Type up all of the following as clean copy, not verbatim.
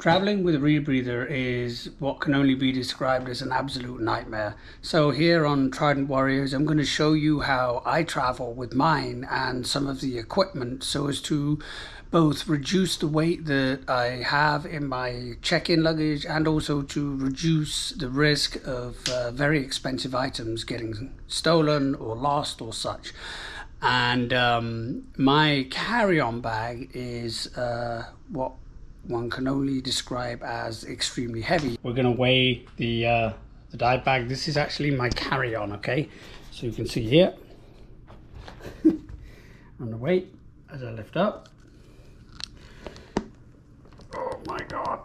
Traveling with a rebreather is what can only be described as an absolute nightmare. So here on Trident Warriors, I'm going to show you how I travel with mine and some of the equipment so as to both reduce the weight that I have in my check-in luggage and also to reduce the risk of very expensive items getting stolen or lost or such. And my carry-on bag is what one can only describe as extremely heavy. We're going to weigh the dive bag. This is actually my carry-on, okay? So you can see here on the weight as I lift up. Oh my God.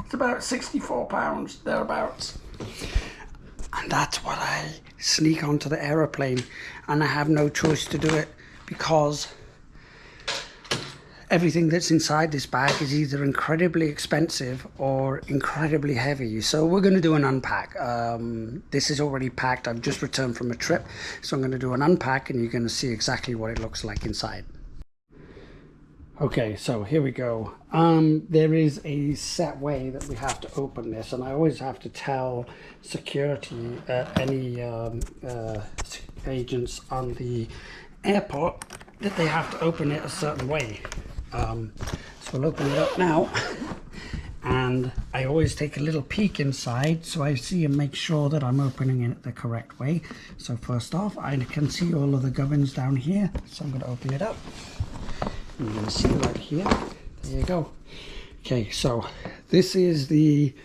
It's about 64 pounds, thereabouts. And that's what I sneak onto the aeroplane, and I have no choice to do it because everything that's inside this bag is either incredibly expensive or incredibly heavy. So we're going to do an unpack. This is already packed. I've just returned from a trip, so I'm going to do an unpack and you're going to see exactly what it looks like inside. Okay, so here we go. There is a set way that we have to open this, and I always have to tell security, any agents on the airport, that they have to open it a certain way. So we'll open it up now, and I always take a little peek inside so I see and make sure that I'm opening it the correct way. So first off, I can see all of the gubbins down here, so I'm going to open it up. You can see right here. There you go. Okay, so this is the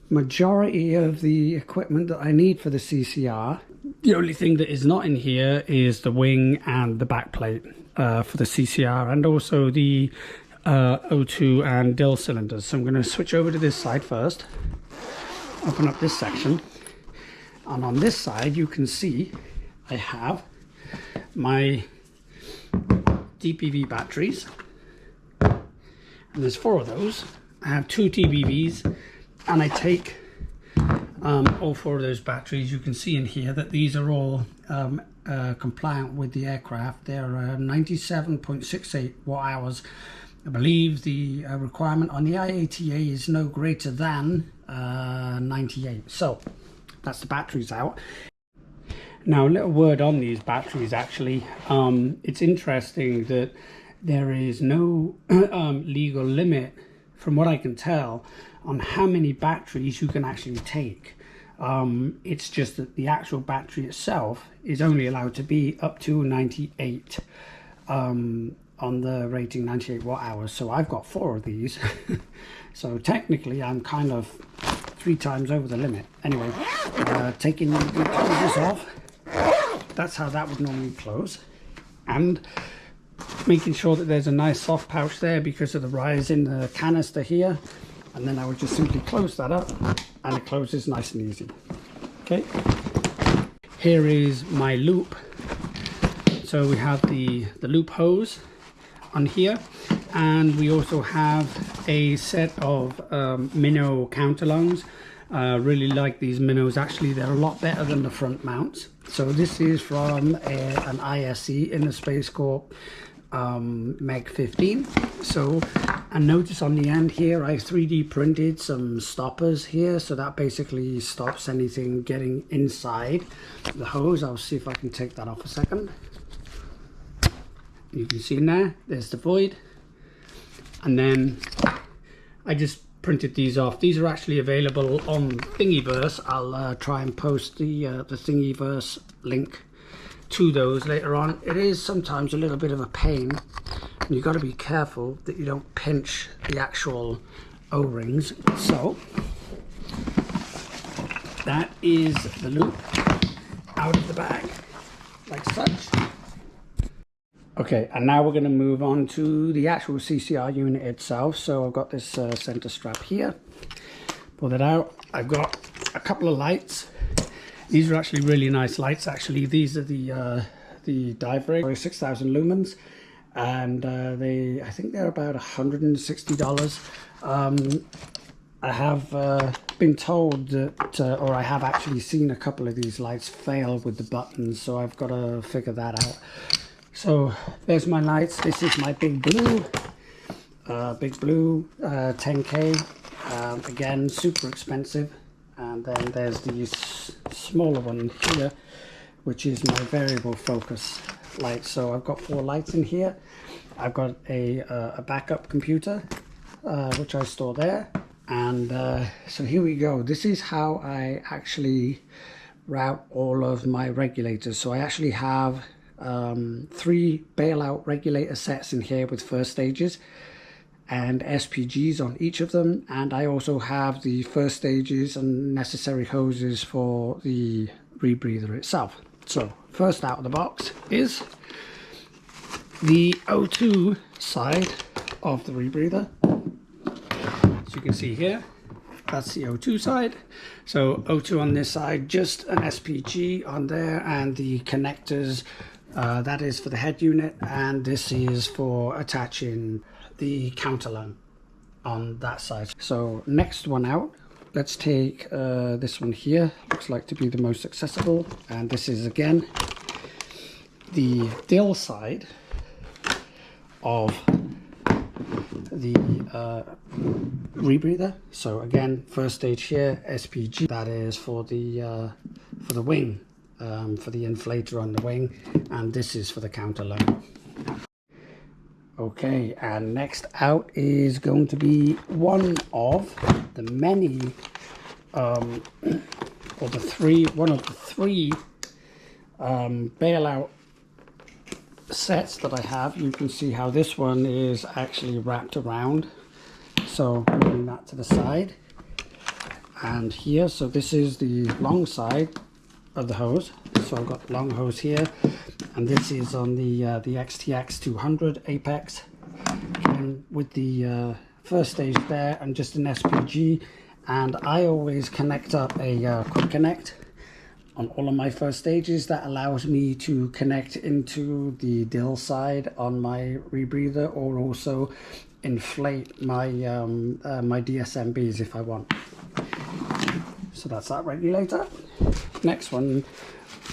majority of the equipment that I need for the CCR. The only thing that is not in here is the wing and the backplate for the CCR, and also the O2 and DIL cylinders. So I'm going to switch over to this side first, open up this section, and on this side you can see I have my DPV batteries, and there's 4 of those. I have 2 TBVs, and I take all 4 of those batteries. You can see in here that these are all compliant with the aircraft. They're 97.68 watt hours. I believe the requirement on the IATA is no greater than 98. So that's the batteries out. Now, a little word on these batteries actually. It's interesting that there is no legal limit, from what I can tell, on how many batteries you can actually take. It's just that the actual battery itself is only allowed to be up to 98 on the rating, 98 watt hours. So I've got 4 of these. So technically I'm kind of 3 times over the limit. Anyway, taking the closures off. That's how that would normally close, and making sure that there's a nice soft pouch there because of the rise in the canister here, and then I would just simply close that up and it closes nice and easy. Okay, here is my loop. So we have the loop hose on here, and we also have a set of minnow counterlungs. Really like these minnows. Actually, they're a lot better than the front mounts. So this is from an ISE in the Space Corp Meg 15. So, and notice on the end here I 3D printed some stoppers here, so that basically stops anything getting inside the hose. I'll see if I can take that off a second. You can see in there's the void, and then I just printed these off. These are actually available on Thingiverse. I'll try and post the Thingiverse link to those later on. It is sometimes a little bit of a pain, and you've got to be careful that you don't pinch the actual O-rings. So that is the loop out of the bag, like such. Okay, and now we're going to move on to the actual CCR unit itself. So I've got this center strap here. Pull that out. I've got a couple of lights. These are actually really nice lights. Actually, these are the dive rig, 6,000 lumens, and I think they're about $160. I have been told that, or I have actually seen a couple of these lights fail with the buttons, so I've got to figure that out. So there's my lights. This is my big blue 10K. Again, super expensive. And then there's the smaller one here, which is my variable focus light. So I've got 4 lights in here. I've got a backup computer, which I store there. And so here we go. This is how I actually route all of my regulators. So I actually have 3 bailout regulator sets in here with first stages and SPGs on each of them, and I also have the first stages and necessary hoses for the rebreather itself. So first out of the box is the O2 side of the rebreather. As you can see here, that's the O2 side. So O2 on this side, just an SPG on there, and the connectors, that is for the head unit, and this is for attaching the counterline on that side. So next one out, let's take this one here. Looks like to be the most accessible, and this is again the dill side of the rebreather. So again, first stage here, SPG, that is for the wing, for the inflator on the wing, and this is for the counterline. Okay, and next out is going to be one of the many, one of the three bailout sets that I have. You can see how this one is actually wrapped around. So moving that to the side, and here, so this is the long side of the hose. So I've got the long hose here, and this is on the XTX 200 Apex, and with the first stage there and just an SPG. And I always connect up a quick connect on all of my first stages. That allows me to connect into the dill side on my rebreather, or also inflate my my DSMBs if I want. So that's that regulator. Next one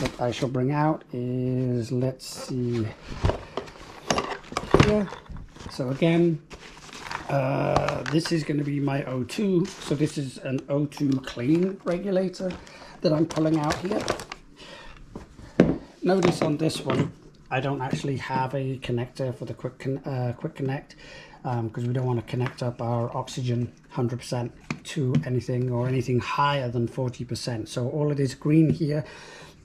that I shall bring out is, let's see here. So again, this is going to be my O2. So this is an O2 clean regulator that I'm pulling out here. Notice on this one, I don't actually have a connector for the quick connect, because we don't want to connect up our oxygen 100% to anything or anything higher than 40%. So all of this green here,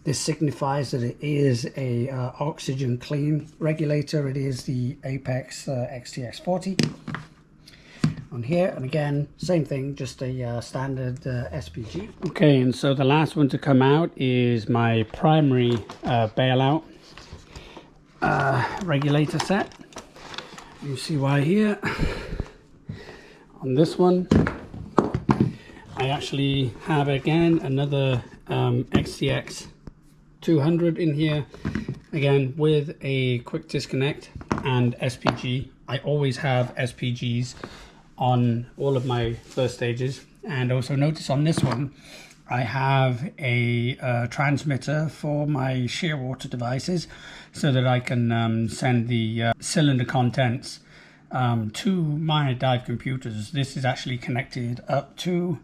this signifies that it is a oxygen clean regulator. It is the Apex XTX 40 on here, and again, same thing, just a standard SPG. Okay, and so the last one to come out is my primary bailout regulator set. You see why here. On this one, I actually have again another XTX 200 in here, again with a quick disconnect and SPG. I always have SPGs on all of my first stages. And also notice on this one, I have a transmitter for my shear water devices, so that I can send the cylinder contents to my dive computers. This is actually connected up to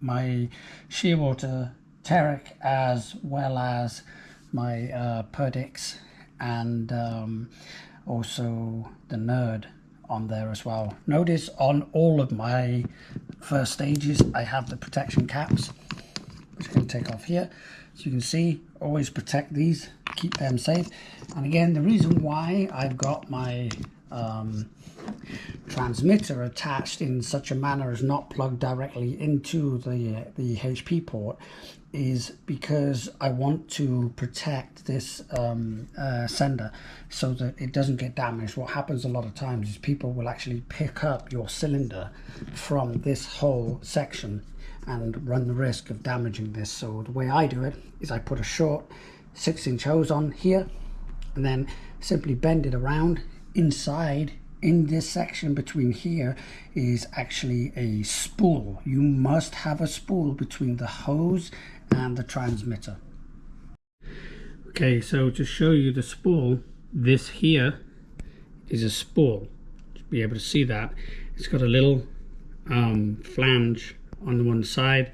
my shear water Teric, as well as my Perdix, and also the Nerd on there as well. Notice on all of my first stages I have the protection caps, which I can take off here. So you can see, always protect these, keep them safe. And again, the reason why I've got my transmitter attached in such a manner as not plugged directly into the HP port is because I want to protect this sender so that it doesn't get damaged. What happens a lot of times is people will actually pick up your cylinder from this whole section and run the risk of damaging this. So the way I do it is I put a short 6-inch hose on here, and then simply bend it around. Inside in this section between here is actually a spool. You must have a spool between the hose and the transmitter. Okay, so to show you the spool, this here is a spool. You'll be able to see that. It's got a little flange on the one side,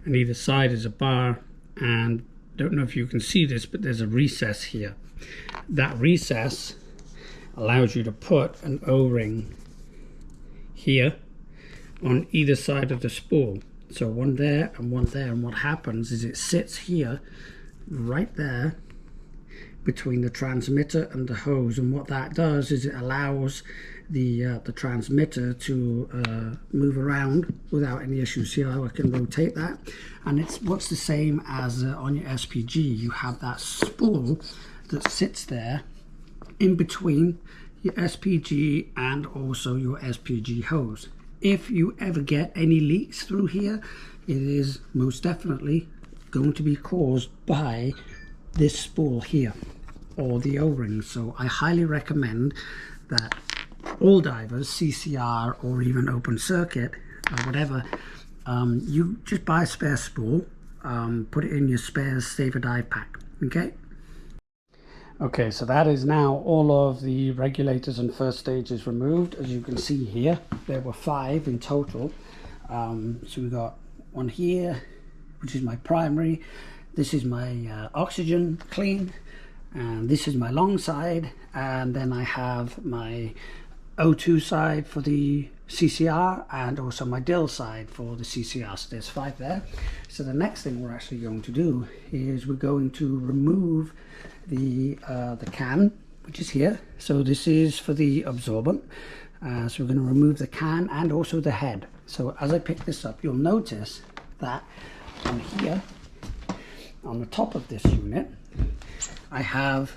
and either side is a bar, and don't know if you can see this, but there's a recess here. That recess allows you to put an O-ring here on either side of the spool. So one there and one there, and what happens is it sits here right there between the transmitter and the hose, and what that does is it allows the transmitter to move around without any issues. See how I can rotate that? And it's what's the same as on your SPG. You have that spool that sits there in between your SPG and also your SPG hose. If you ever get any leaks through here, it is most definitely going to be caused by this spool here or the O-ring. So I highly recommend that all divers, CCR or even open circuit or whatever, you just buy a spare spool, put it in your spare Save a Dive pack. Okay, so that is now all of the regulators and first stages removed. As you can see here, there were 5 in total. So we got one here, which is my primary. This is my oxygen clean, and this is my long side, and then I have my O2 side for the CCR and also my dill side for the CCR. So there's 5 there. So the next thing we're actually going to do is we're going to remove the can, which is here. So this is for the absorbent. So we're going to remove the can and also the head. So as I pick this up, you'll notice that on here, on the top of this unit, I have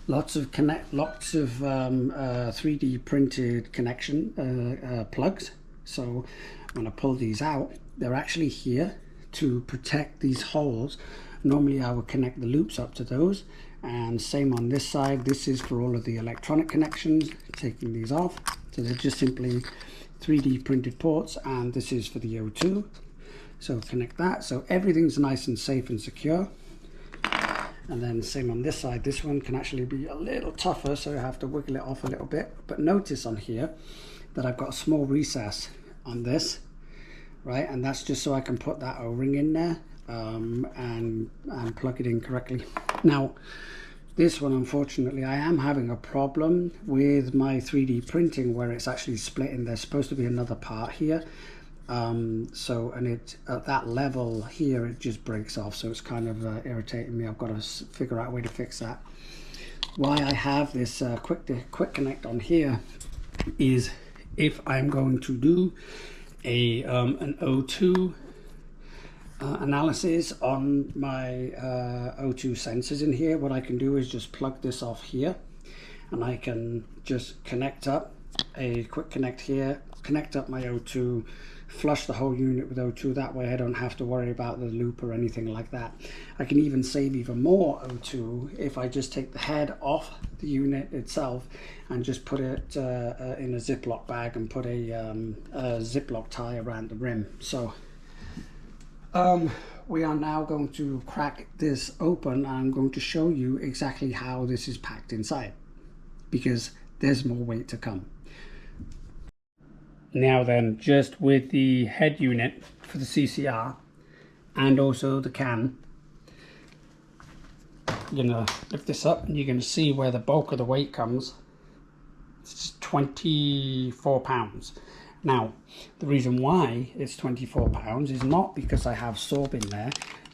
lots of 3D printed connection plugs. So when I pull these out, they're actually here to protect these holes. Normally I would connect the loops up to those, and same on this side. This is for all of the electronic connections, taking these off. So they're just simply 3D printed ports, and this is for the O2. So connect that, so everything's nice and safe and secure. And then same on this side. This one can actually be a little tougher, so I have to wiggle it off a little bit. But notice on here that I've got a small recess on this, right? And that's just so I can put that O-ring in there and plug it in correctly. Now, this one, unfortunately, I am having a problem with my 3D printing where it's actually splitting. There's supposed to be another part here. And it at that level here, it just breaks off, so it's kind of irritating me. I've got to figure out a way to fix that. Why I have this quick connect on here is if I'm going to do an O2 analysis on my O2 sensors in here, what I can do is just plug this off here, and I can just connect up a quick connect here, connect up my O2, flush the whole unit with O2. That way I don't have to worry about the loop or anything like that. I can even save even more O2 if I just take the head off the unit itself and just put it in a Ziploc bag and put a Ziploc tie around the rim. So we are now going to crack this open, and I'm going to show you exactly how this is packed inside, because there's more weight to come. Now then, just with the head unit for the CCR and also the can, you're going to lift this up and you're going to see where the bulk of the weight comes. It's 24 pounds. Now, the reason why it's 24 pounds is not because I have sorb in there,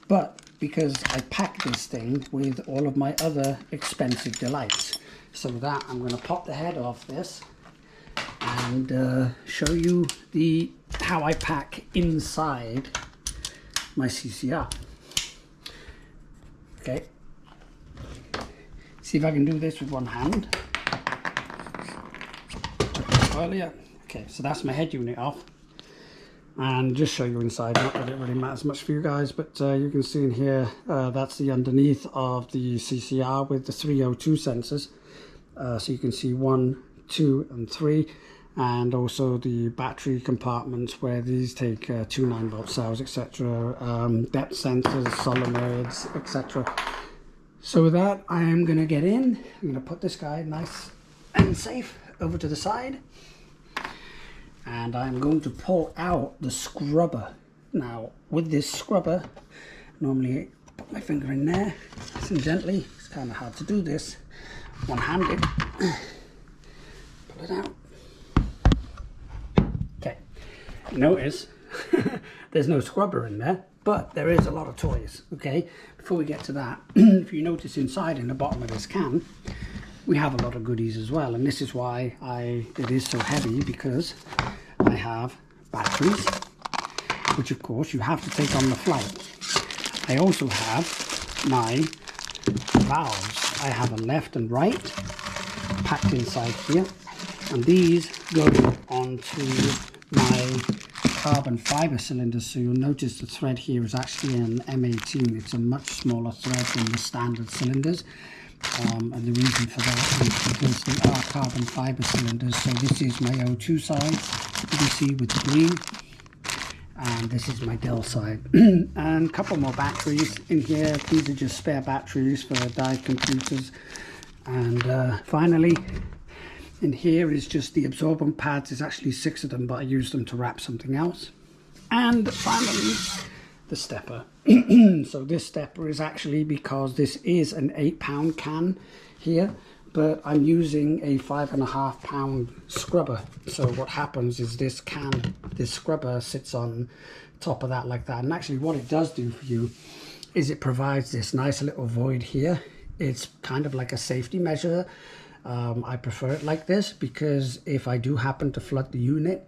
but because I pack this thing with all of my other expensive delights. So that I'm going to pop the head off this and show you how I pack inside my CCR. Okay, see if I can do this with one hand. Earlier. Okay, so that's my head unit off, and just show you inside. Not that it really matters much for you guys, but you can see in here that's the underneath of the CCR with the 3 O2 sensors. So you can see 1, 2 and 3, and also the battery compartments where these take 2 9-volt cells, etc., depth sensors, solenoids, etc. So with that, I am going to get in. I'm going to put this guy nice and safe over to the side. And I'm going to pull out the scrubber. Now, with this scrubber, normally put my finger in there, nice and gently. It's kind of hard to do this one-handed. Pull it out. Okay, notice there's no scrubber in there, but there is a lot of toys. Okay, before we get to that, if you notice inside in the bottom of this can, we have a lot of goodies as well, and this is why it is so heavy, because I have batteries, which of course you have to take on the flight. I also have my valves. I have a left and right packed inside here, and these go onto my carbon fiber cylinders. So you'll notice the thread here is actually an M18. It's a much smaller thread than the standard cylinders. And the reason for that is because they are carbon fiber cylinders. So this is my O2 side, you can see with the green, and this is my Dell side. And a couple more batteries in here. These are just spare batteries for dive computers. And finally, in here is just the absorbent pads. There's actually 6 of them, but I use them to wrap something else. And finally, the stepper. So this stepper is actually, because this is an 8-pound can here, but I'm using a 5.5-pound scrubber. So what happens is this scrubber sits on top of that like that. And actually what it does do for you is it provides this nice little void here. It's kind of like a safety measure. I prefer it like this because if I do happen to flood the unit,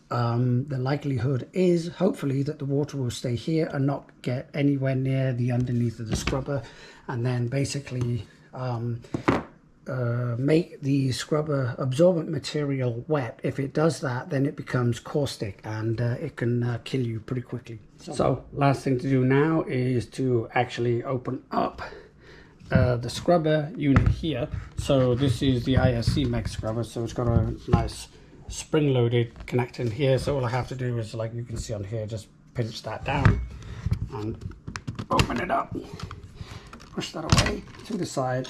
the likelihood is hopefully that the water will stay here and not get anywhere near the underneath of the scrubber, and then basically make the scrubber absorbent material wet. If it does that, then it becomes caustic and it can kill you pretty quickly. So last thing to do now is to actually open up the scrubber unit here. So this is the ISC Meg scrubber, so it's got a nice spring-loaded connector in here. So all I have to do is, like you can see on here, just pinch that down and open it up, push that away to the side,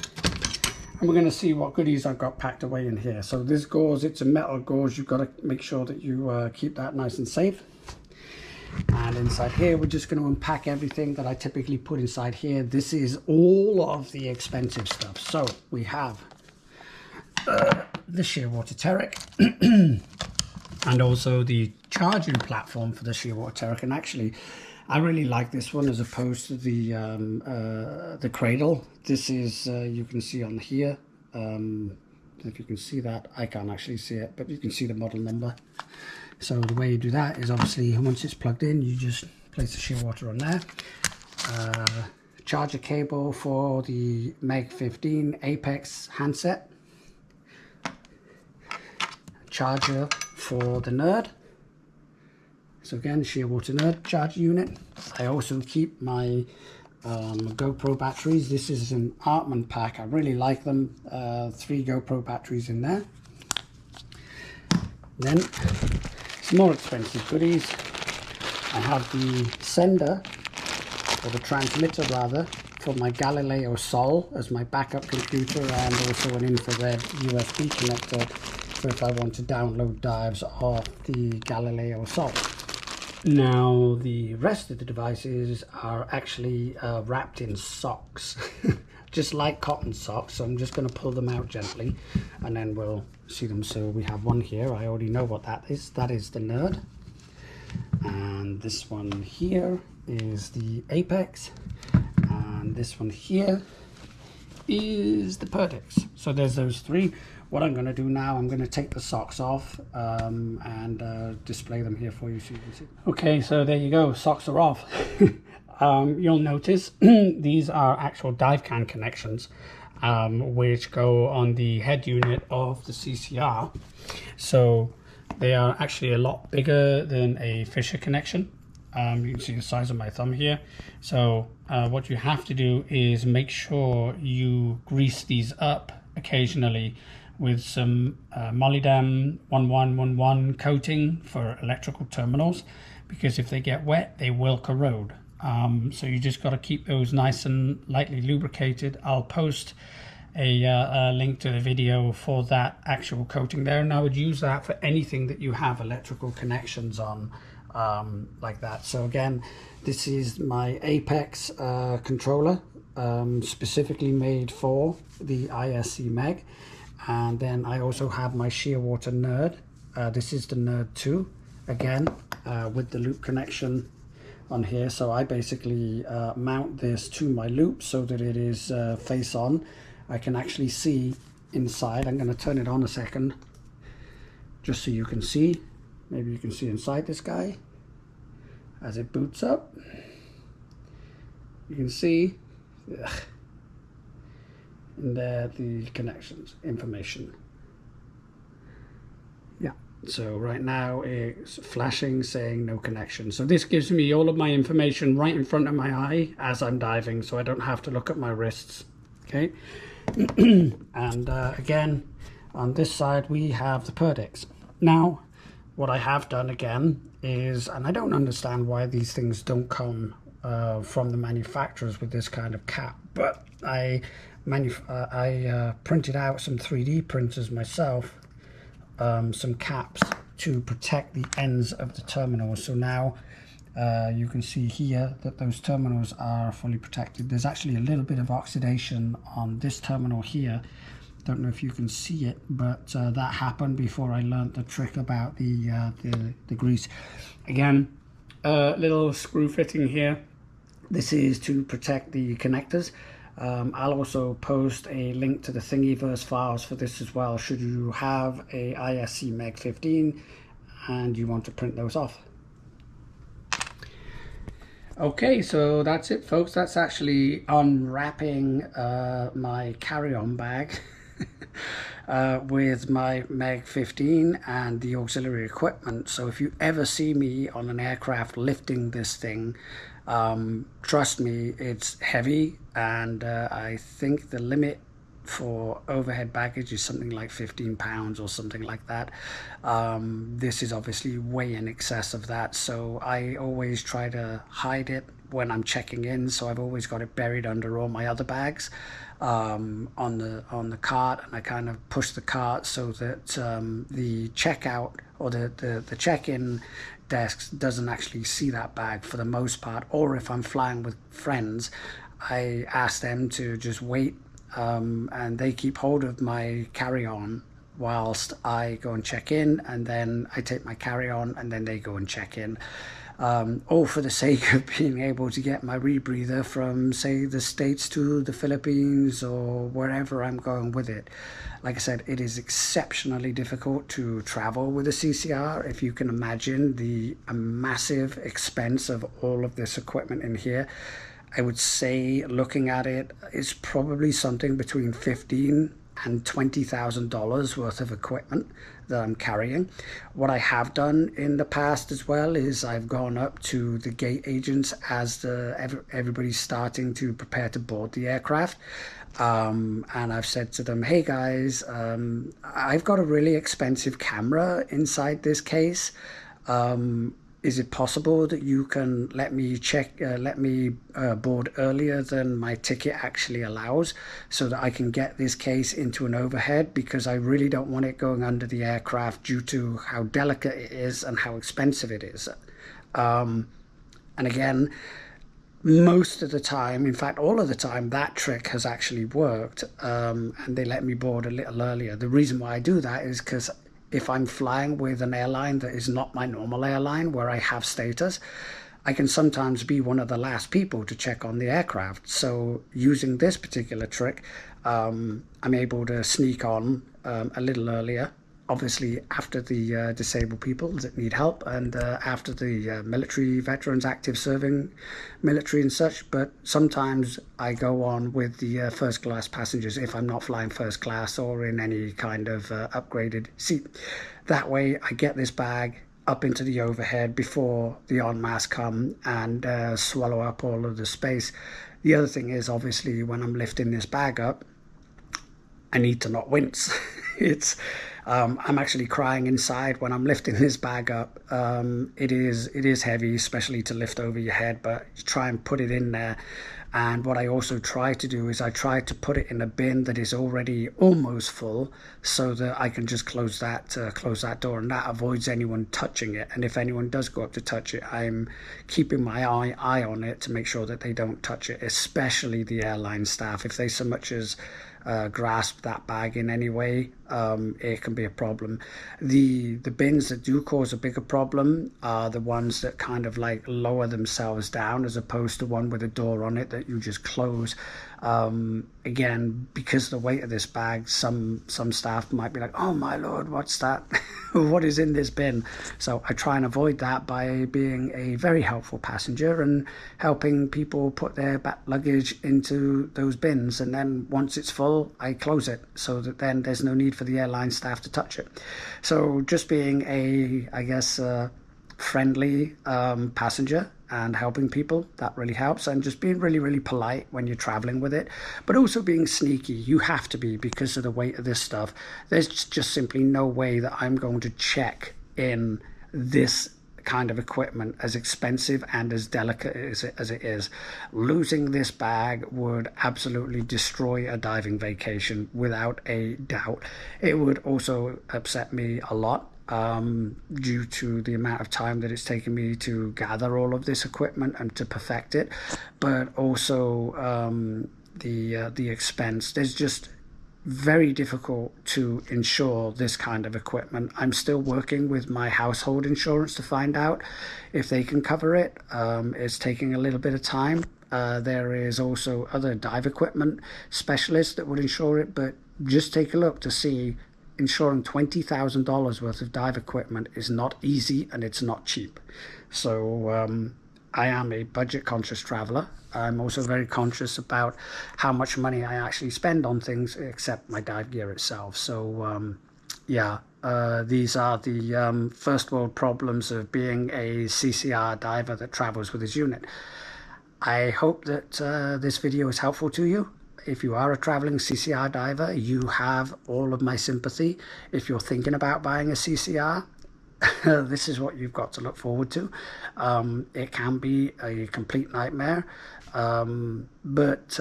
and we're going to see what goodies I've got packed away in here. So this gauze, it's a metal gauze. You've got to make sure that you keep that nice and safe. And inside here, we're just going to unpack everything that I typically put inside here. This is all of the expensive stuff. So we have the Shearwater Terek and also the charging platform for the Shearwater Terek. And actually, I really like this one as opposed to the cradle. This is, you can see on here, if you can see that, I can't actually see it, but you can see the model number. So the way you do that is obviously once it's plugged in, you just place the Shearwater on there. Charger cable for the Meg 15 Apex handset. Charger for the Nerd. So again, Shearwater Nerd charger unit. I also keep my GoPro batteries. This is an Artman pack. I really like them. 3 GoPro batteries in there. Then some more expensive goodies. I have the sender, or the transmitter rather, for my Galileo Sol as my backup computer, and also an infrared USB connector for if I want to download dives off the Galileo Sol. Now the rest of the devices are actually wrapped in socks, just like cotton socks. So I'm just going to pull them out gently and then we'll see them. So we have one here. I already know what that is. That is the Nerd. And this one here is the Apex. And this one here is the Perdix. So there's those 3. What I'm going to do now, I'm going to take the socks off and display them here for you so you can see. Okay, so there you go, socks are off. You'll notice these are actual dive can connections which go on the head unit of the CCR. So they are actually a lot bigger than a Fisher connection. You can see the size of my thumb here. So what you have to do is make sure you grease these up occasionally with some Molydam 1111 coating for electrical terminals, because if they get wet they will corrode. So you just got to keep those nice and lightly lubricated. I'll post a link to the video for that actual coating there, and I would use that for anything that you have electrical connections on, like that. So again, this is my Apex controller, specifically made for the ISC Meg. And then I also have my Shearwater Nerd. This is the Nerd 2, again, with the loop connection on here. So I basically mount this to my loop so that it is face on. I can actually see inside. I'm going to turn it on a second just so you can see. Maybe you can see inside this guy as it boots up. You can see in there the connections information. Yeah, so right now it's flashing saying no connection. So this gives me all of my information right in front of my eye as I'm diving, so I don't have to look at my wrists. Okay. And again, on this side we have the Perdix. Now what I have done again is, and I don't understand why these things don't come from the manufacturers with this kind of cap, but I printed out some 3D printers myself, some caps to protect the ends of the terminals. So now you can see here that those terminals are fully protected. There's actually a little bit of oxidation on this terminal here. Don't know if you can see it, but that happened before I learned the trick about the grease. Again, little screw fitting here. This is to protect the connectors. I'll also post a link to the Thingiverse files for this as well, should you have a ISC Meg 15 and you want to print those off. Okay, so that's it, folks. That's actually unwrapping my carry-on bag with my Meg 15 and the auxiliary equipment. So if you ever see me on an aircraft lifting this thing, trust me, it's heavy, and I think the limit for overhead baggage is something like 15 pounds or something like that. This is obviously way in excess of that, so I always try to hide it when I'm checking in. So I've always got it buried under all my other bags on the cart, and I kind of push the cart so that the checkout or the check-in desk doesn't actually see that bag for the most part. Or if I'm flying with friends, I ask them to just wait, and they keep hold of my carry-on whilst I go and check in, and then I take my carry-on and then they go and check in, all for the sake of being able to get my rebreather from, say, the States to the Philippines or wherever I'm going with it. Like I said, it is exceptionally difficult to travel with a CCR. If you can imagine the massive expense of all of this equipment in here, I would say, looking at it, it's probably something between $15,000 and $20,000 worth of equipment that I'm carrying. What I have done in the past as well is I've gone up to the gate agents as everybody's starting to prepare to board the aircraft, and I've said to them, hey guys, I've got a really expensive camera inside this case. Is it possible that you can let me board earlier than my ticket actually allows, so that I can get this case into an overhead, because I really don't want it going under the aircraft due to how delicate it is and how expensive it is. And again, most of the time, in fact all of the time, that trick has actually worked, and they let me board a little earlier. The reason why I do that is because if I'm flying with an airline that is not my normal airline, where I have status, I can sometimes be one of the last people to check on the aircraft. So using this particular trick, I'm able to sneak on a little earlier, obviously after the disabled people that need help, and after the military veterans, active serving military and such. But sometimes I go on with the first class passengers if I'm not flying first class or in any kind of upgraded seat. That way I get this bag up into the overhead before the en masse come and swallow up all of the space. The other thing is, obviously, when I'm lifting this bag up, I need to not wince. It's I'm actually crying inside when I'm lifting this bag up. It is heavy, especially to lift over your head, but you try and put it in there. And what I also try to do is I try to put it in a bin that is already almost full, so that I can just close that door, and that avoids anyone touching it. And if anyone does go up to touch it, I'm keeping my eye on it to make sure that they don't touch it, especially the airline staff. If they so much as grasp that bag in any way, it can be a problem. The bins that do cause a bigger problem are the ones that kind of like lower themselves down, as opposed to one with a door on it that you just close. Again, because of the weight of this bag, some staff might be like, oh my lord, what's that? What is in this bin? So I try and avoid that by being a very helpful passenger and helping people put their back luggage into those bins, and then once it's full, I close it, so that then there's no need for the airline staff to touch it. So just being a, I guess, friendly passenger and helping people, that really helps. And just being really polite when you're traveling with it, but also being sneaky. You have to be, because of the weight of this stuff. There's just simply no way that I'm going to check in this kind of equipment, as expensive and as delicate as it is. Losing this bag would absolutely destroy a diving vacation, without a doubt. It would also upset me a lot, due to the amount of time that it's taken me to gather all of this equipment and to perfect it, but also the expense. There's just very difficult to insure this kind of equipment. I'm still working with my household insurance to find out if they can cover it. It's taking a little bit of time. There is also other dive equipment specialists that would insure it, but just take a look to see. Insuring $20,000 worth of dive equipment is not easy, and it's not cheap. So I am a budget conscious traveler. I'm also very conscious about how much money I actually spend on things, except my dive gear itself. So yeah, these are the first world problems of being a CCR diver that travels with his unit. I hope that this video is helpful to you. If you are a traveling CCR diver, you have all of my sympathy. If you're thinking about buying a CCR, this is what you've got to look forward to. It can be a complete nightmare, but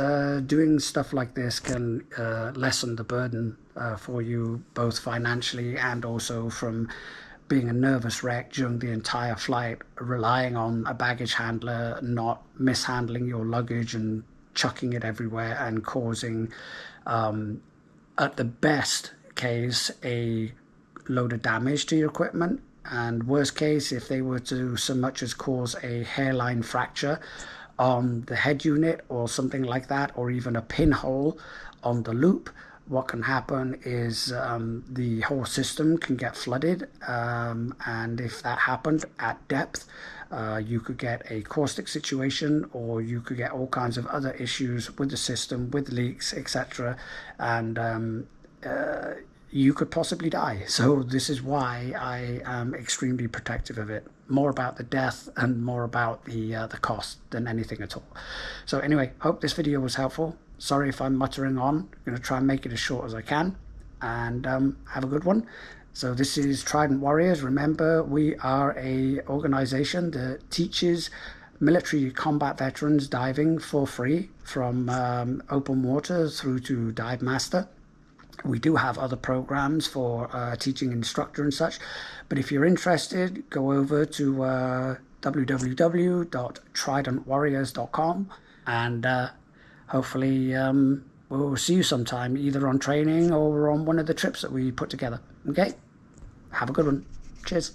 doing stuff like this can lessen the burden for you, both financially and also from being a nervous wreck during the entire flight, relying on a baggage handler not mishandling your luggage and chucking it everywhere and causing, at the best case, a load of damage to your equipment, and worst case, if they were to so much as cause a hairline fracture on the head unit or something like that, or even a pinhole on the loop, what can happen is the whole system can get flooded, and if that happened at depth, you could get a caustic situation, or you could get all kinds of other issues with the system, with leaks, etc. And you could possibly die. So this is why I am extremely protective of it. More about the death and more about the cost than anything at all. So anyway, hope this video was helpful. Sorry if I'm muttering on. I'm going to try and make it as short as I can. And have a good one. So this is Trident Warriors. Remember, we are a organization that teaches military combat veterans diving for free, from open water through to dive master. We do have other programs for teaching instructor and such, but if you're interested, go over to www.tridentwarriors.com, and hopefully we'll see you sometime, either on training or on one of the trips that we put together. Okay, have a good one. Cheers.